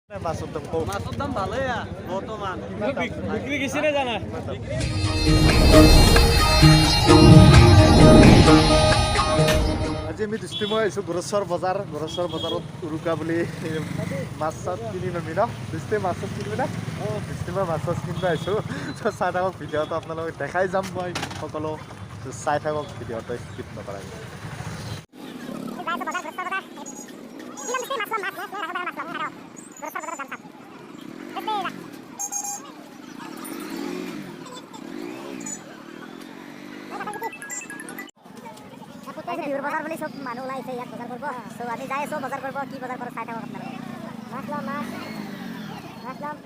মাছৰ দাম ভালেই বৰ্তমান বিক্ৰী গেছি নে জানা আজি আমি ডিষ্ট্ৰিক্টত আহিছোঁ গোৰেশ্বৰ বজাৰত উৰুকা বুলি মাছ চাছ কিনি নমি ন ডিষ্ট্ৰিক্ট মাছ চাছ কিনিবি না ডিষ্ট্ৰিক্টৰ মাছ চাছ কিনিব আহিছোঁ চাই থাকক ভিডিঅ'টো আপোনালোকক দেখাই যাম মই সকলো চাই থাকক ভিডিঅ'টো স্কিপ নকৰাকৈ বিহুৰ বজাৰ বুলি চব মানুহ ওলাইছে ইয়াত বজাৰ কৰিব চ' আমি যাই আছোঁ বজাৰ কৰিব কি বজাৰ কৰোঁ চাই থাকক আপোনালোকে মাছ ল'ম মাছ ল'ম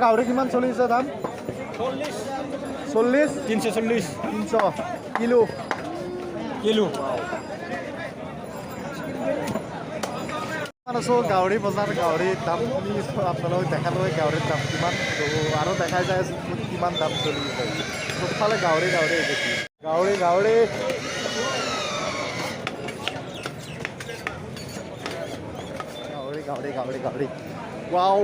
গাহৰি কিমান চলিছে দাম 40 340 কিলো গাহৰি বজাৰ গাহৰিৰ দাম আপোনালোকে দেখালৈ গাহৰিৰ দাম কিমান আৰু দেখাই যায় কিমান দাম চলি আছে চবফালে গাহৰি বেছি গাহৰি ৱাও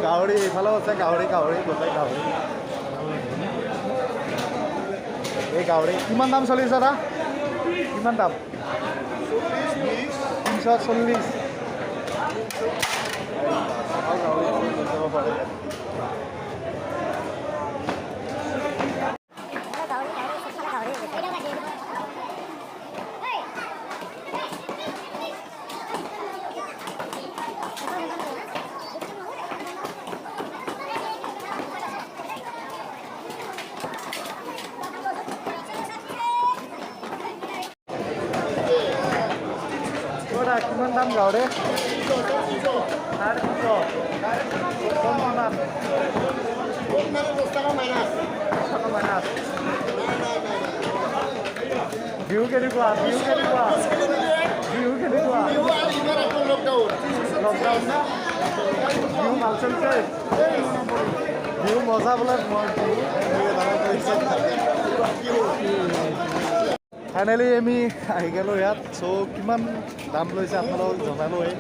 গাহৰি এইফালেও আছে গাহৰি গোটেই গাহৰি এই গাহৰি কিমান দাম চলিছে দাদা কিমান দাম 340 কিমান দাম গাহৰি 350 ভিউ কেনেকুৱা লকডাউন না ভিউ ভাল চলিছে ভিউ মজা বোলে ফাইনেলি আমি আহি গ'লোঁ ইয়াত চ' কিমান দাম লৈছে আপোনালোকক জনালোৱে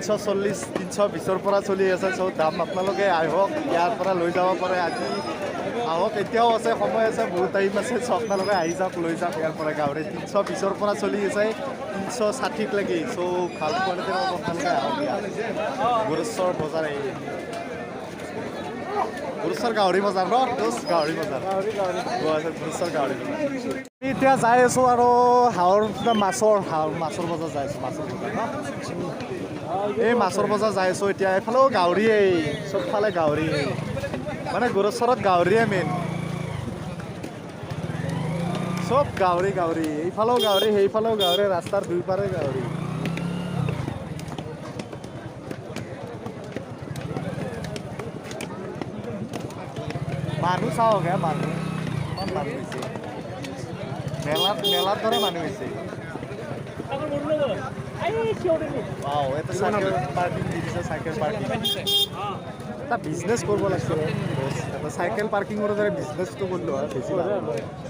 340 320ৰ পৰা চলি আছে চ' দাম আপোনালোকে আহক ইয়াৰ পৰা লৈ যাব পাৰে আজি আহক এতিয়াও আছে সময় আছে বহুত টাইম আছে চ' আপোনালোকে আহি যাওক লৈ যাওক ইয়াৰ পৰা গাহৰি 320ৰ পৰা চলি আছে 360 লাগি চ' ভাল কোৱালিটিৰ আপোনালোকে আহক ইয়াত গোৰেশ্বৰ বজাৰ গোৰেশ্বৰ গাহৰি বজাৰ ন গাহৰি বজাৰ গোৰেশ্বৰ গাহৰি বজাৰ এতিয়া যাই আছোঁ আৰু মাছৰ বজাৰ যাই আছোঁ মাছৰ বজাৰ ন এই মাছৰ বজাৰ যাই আছোঁ এতিয়া এইফালেও গাহৰিয়েই চবফালে গাহৰি মানে গোৰেশ্বৰত গাহৰিয়ে মেইন চব গাহৰি এইফালেও গাহৰি সেইফালেও গাহৰি ৰাস্তাৰ দুইপাৰে গাহৰি মানুহ চাওক মানুহ ইমান মানুহ হৈছে মেলাৰ দৰে মানুহ হৈছে এটা চাইকেল পাৰ্কিং এটা বিজনেছ কৰিব লাগিছিল এটা চাইকেল পাৰ্কিঙৰ দৰে বিজনেছটো কৰিলোঁ হয় বেছি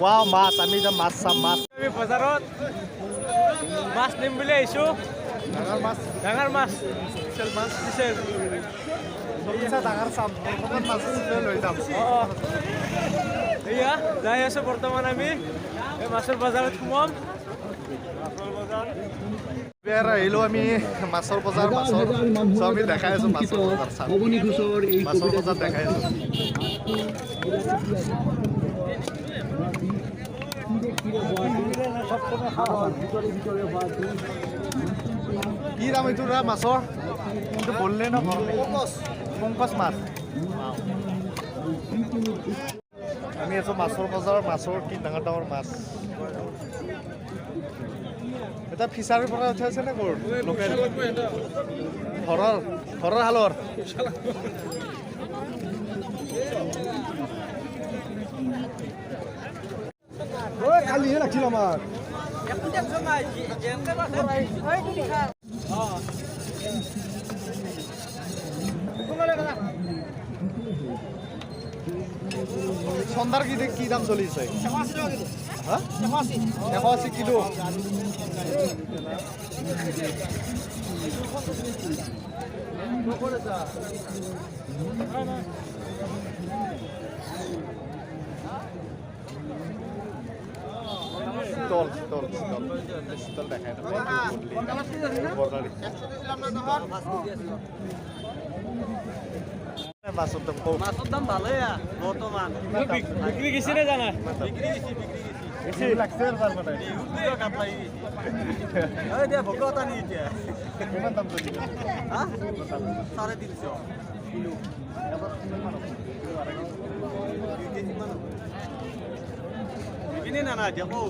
ৱাও মাছ আমি এতিয়া মাছ চাম আমি বজাৰত মাছ নিম বুলি আহিছোঁ ডাঙৰ মাছ ডাঙৰ চাম মাছ লৈ যাম এয়া যাই আছোঁ বৰ্তমান আমি এই মাছৰ বজাৰত সোমাম মাছৰ বজাৰ ইয়াৰ আহিলোঁ আমি মাছৰ বজাৰ মাছৰ চ' আমি দেখাই আছোঁ মাছৰ বজাৰ চাওঁ মাছৰ বজাৰ দেখাই আছোঁ কি দাম এইটো মাছৰ এইটো বললে ন পংকজ মাছ আমি আছোঁ মাছৰ বজাৰ মাছৰ কি ডাঙৰ ডাঙৰ মাছ এটা ফিচাৰীৰ পৰা উঠাই আছে নে ক'ৰ লোকেল ঘৰৰ হালৰ কালিহে ৰাখিল আমাৰ সন্ধাৰ কি দাম চলিছে 180 কিলো শীতল দেখাই মাছৰ দাম ভালেই বৰ্তমান বিক্ৰী গেছি নে জানা বেছি লাগছে এতিয়া ভোকত আনি এতিয়া কিমান দাম চলিছে 350 কিলো বিকিনে না না দেখো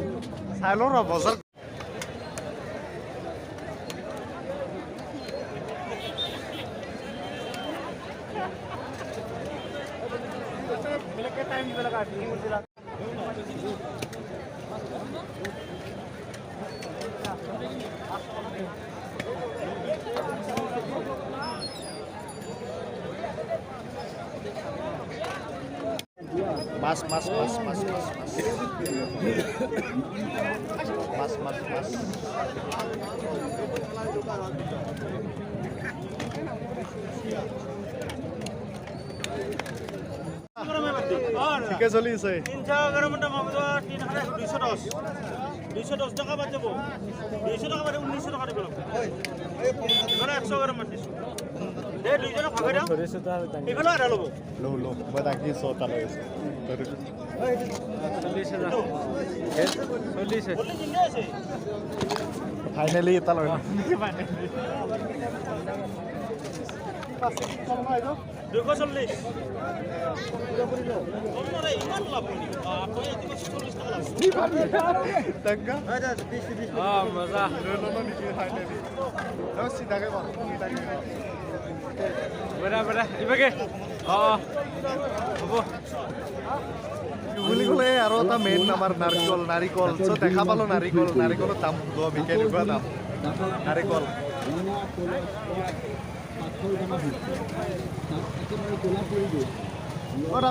চাই লওঁ ৰ বজাৰ টাইম দিব লগা মাছ মাছ মাছ মাছ মাছ মাছ মাছ মাছ ঠিকে চলি আছে 311 210 টাকা বাদ যাব 200 টাকা বাদ 1900 টাকা দিব লাগবে এবারে 100 গ্রাম মাছ দিছো দে দুইজনে ভাগে দাও এগুলো আর লব লো মই তাকি 100 টাকা লইছে 40000 ফাইনালি এটা লয় না বুলি ক'লে আৰু এটা মেইন আমাৰ নাৰিকল চ' দেখা পালোঁ নাৰিকলৰ দাম কেনেকুৱা দাম নাৰিকল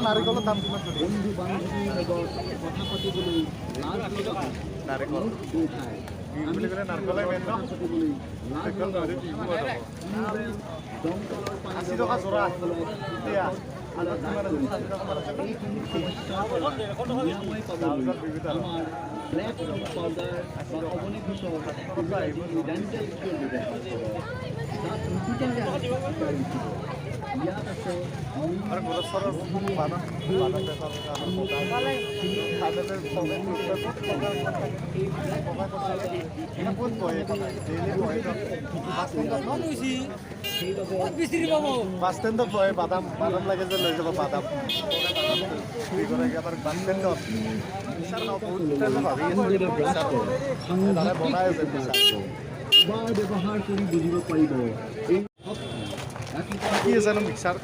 নাৰিকলৰ দাম কিমান নাৰিকল বুলি ক'লে নাৰিকলে মেইন ন 80 টকা যোৰা এতিয়া বাছ ষ্টেণ্ডত বহে বাদাম লাগে যে লৈ যাব বাদাম বাছ ষ্টেণ্ডত বনাই আছে ব্যৱহাৰ কৰি বুজিব পাৰিব কি আছে মিক্সাৰ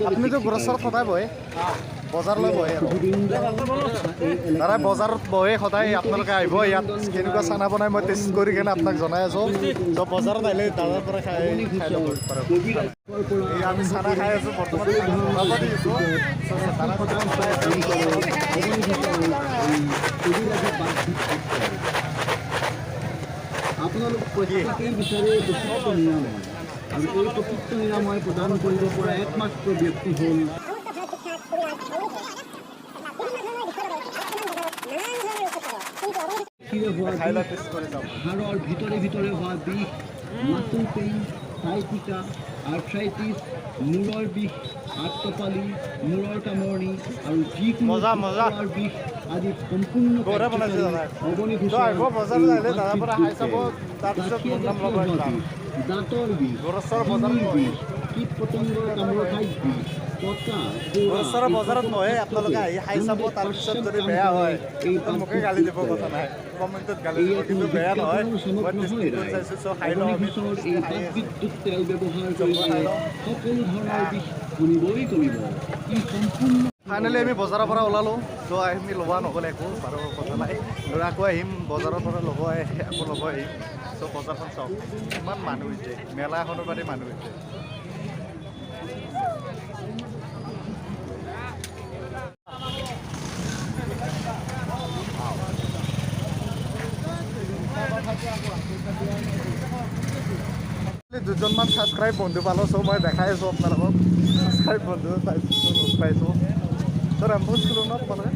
আপুনিতো গ্ৰছৰত সদায় বহে বজাৰলৈ বহে দাদা বজাৰত বহে সদায় আপোনালোকে আহিব ইয়াত কেনেকুৱা চানা বনাই মই টেষ্ট কৰি কেনে আপোনাক জনাই আছোঁ ত' বজাৰত আহিলে দাদাৰ পৰা খাই ল'ব পাৰে আমি চানা খাই আছোঁ বৰ্তমান আপোনালোক প্ৰত্যেকেই বিচাৰে প্ৰকৃত নিৰাময় আৰু এই প্ৰকৃত নিৰাময় প্ৰদান কৰিব পৰা একমাত্ৰ ব্যক্তি হ'ল পিঠিৰে হোৱা খাই লওঁ, বিষ, টেষ্ট কৰি চাওঁ। হাড়ৰ ভিতৰে হোৱা বিষ, মাচল পেইন, চাইটিকা, আৰ্থ্ৰাইটিছ, মূৰৰ বিষ, হাত কঁপালি, মূৰৰ কামৰণি আৰু যিকোনো মজা, মজা। খোৱাৰ বিষ আদি সম্পূৰ্ণ গৌৰৱ বনাইছে কাৰ্যকাৰী দাদা। অৱনী তো আহিব বজাৰত আহিলে দাদাৰ পৰা খাই চাব, তাৰপিছত মোৰ নাম ল'ব যাম। দাঁতৰ বিষ, গোৰেশ্বৰৰ বজাৰত ডিঙিৰ নহয়। বিষ, কীট পতংগৰ কামোৰৰ ঠাইত বিষ, পতা, গোৰেশ্বৰৰ বজাৰত নহয়, আপোনালোকে আহি খাই চাব, তাৰপিছত যদি বেয়া হয় তো মোকে গালি দিব, কথা নাই, কমেণ্টত গালি দিব, কিন্তু বেয়া নহয়। মই টেষ্টি কৰি চাইছোঁ, চ' খাই লওঁ আমি। এই তাপবিদ্যুৎ তেল ব্যৱহাৰ কৰি খাই লওঁ। সকলো ধৰণৰ বিষ শুনিবই কৰিব। ই সম্পূৰ্ণ ফাইনেলি আমি বজাৰৰ পৰা ওলালোঁ, তো আমি ল'ব নগ'লে একো বাৰু কথা নাই, আৰু আকৌ আহিম বজাৰৰ পৰা ল'ব আকৌ ল'ব আহিম। চ' বজাৰখন চাওক, ইমান মানুহ হৈছে, মেলা এখনৰ পাতি মানুহ হৈছে। দুজনমান ছাবস্ক্ৰাইব বন্ধু পালোঁ, চ' মই দেখাই আছোঁ আপোনালোকক ছাবস্ক্ৰাইব বন্ধু তাৰপিছত লগ পাইছোঁ। ত' ৰেম্বো স্কুলত ন তোমালোকে,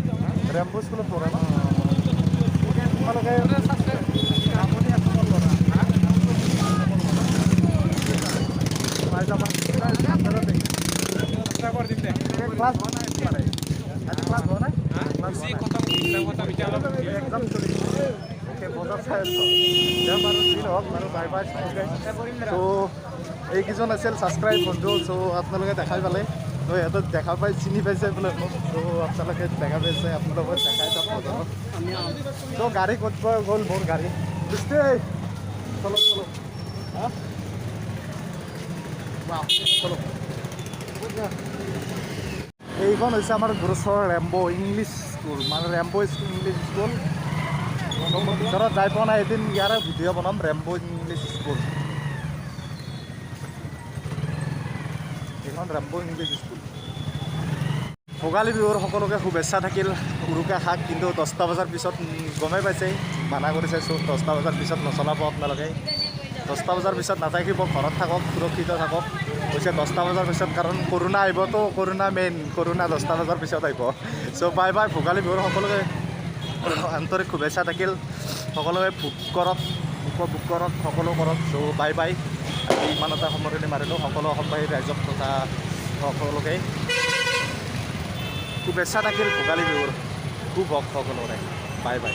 ৰেম্বো স্কুলত পঢ়া ন তোমালোকে, পাই যাবা ক্লাছ হোৱা নাই মানে, আজি ক্লাছ হোৱা নাই, এক্সাম চলি অ'কে, বজাৰ চাই আছোঁ দিয়া বাৰু, যি নহওক বাৰু, বাই বাই। ত' এইকেইজন আছিল ছাবস্ক্ৰাইব বন্ধু, চ' আপোনালোকে দেখাই পালে, ত' সিহঁতক দেখা পাই চিনি পাইছে বোলে মোক, চ' আপোনালোকে দেখা পাইছে, আপোনালোকক দেখাই যাম বজাৰত। ত' গাড়ী ক'ত গ'ল মোৰ গাড়ী, বুজিছে, চলক চলক, হা চলক। এইখন হৈছে আমাৰ গোৰেশ্বৰৰ ৰেম্বো ইংলিছ স্কুল, মানে ৰেম্বো ইংলিছ স্কুল। মই ভিতৰত যাই পোৱা নাই, এদিন ইয়াৰে ভিডিঅ' বনাম, ৰেম্বো ইংলিছ স্কুল। এইখন ৰেম্বো ইংলিছ স্কুল। ভোগালী বিহুৰ সকলোকে শুভেচ্ছা থাকিল, উৰুকা শাক, কিন্তু 10টা বজাৰ পিছত গমেই পাইছে, মানা কৰিছে, চ' 10টা বজাৰ পিছত নচলাব আপোনালোকে, 10টা বজাৰ পিছত নাথাকিব, ঘৰত থাকক, সুৰক্ষিত থাকক, কৈছে 10টা বজাৰ পিছত, কাৰণ কৰোণা আহিবতো, কৰোণা মেইন, কৰোণা 10টা বজাৰ পিছত আহিব। চ' বাই বাই, ভোগালী বিহুৰ সকলোকে আন্তৰিক শুভেচ্ছা থাকিল, সকলোৱে ভোগ কৰক, উপভোগ কৰক, সকলো কৰক। চ' বাই বাই, ইমানতে সামৰণি মাৰিলোঁ, সকলো অসমবাসী ৰাইজক তথা সকলোকে শুভেচ্ছা থাকিল, ভোগালী বিহুৰ শুভ হওক সকলোৰে, বাই বাই।